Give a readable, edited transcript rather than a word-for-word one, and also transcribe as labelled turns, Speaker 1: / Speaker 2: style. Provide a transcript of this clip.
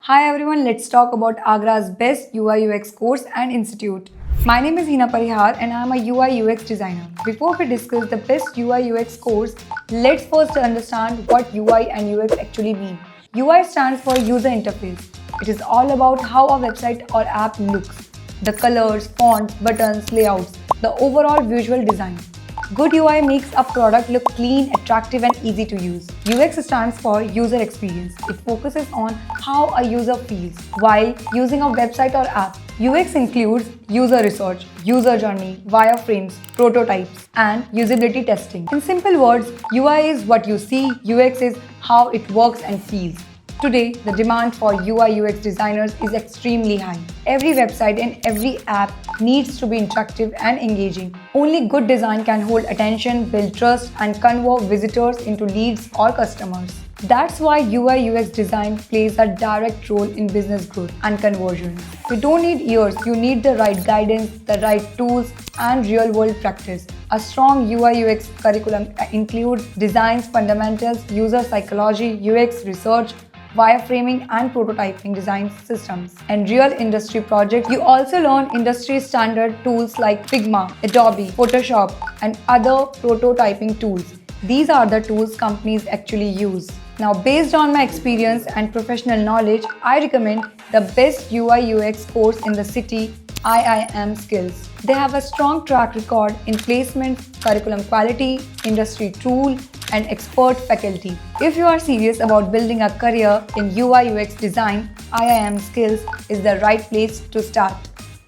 Speaker 1: Hi everyone, let's talk about Agra's best UI UX course and institute. My name is Hina Parihar and I am a UI UX designer. Before we discuss the best UI UX course, let's first understand what UI and UX actually mean. UI stands for user interface. It is all about how a website or app looks. The colors, fonts, buttons, layouts, the overall visual design. Good UI makes a product look clean, attractive and easy to use. UX stands for user experience. It focuses on how a user feels while using a website or app. UX includes user research, user journey, wireframes, prototypes, and usability testing. In simple words, UI is what you see, UX is how it works and feels. Today, the demand for UI UX designers is extremely high. Every website and every app needs to be interactive and engaging. Only good design can hold attention, build trust, and convert visitors into leads or customers. That's why UI UX design plays a direct role in business growth and conversion. You don't need years, you need the right guidance, the right tools, and real-world practice. A strong UI UX curriculum includes design fundamentals, user psychology, UX research, wireframing and prototyping design systems, and real industry projects. You also learn industry standard tools like Figma, Adobe, Photoshop, and other prototyping tools. These are the tools companies actually use. Now, based on my experience and professional knowledge, I recommend the best UI UX course in the city, IIM Skills. They have a strong track record in placement, curriculum quality, industry tool, and expert faculty. If you are serious about building a career in UI UX design, IIM Skills is the right place to start.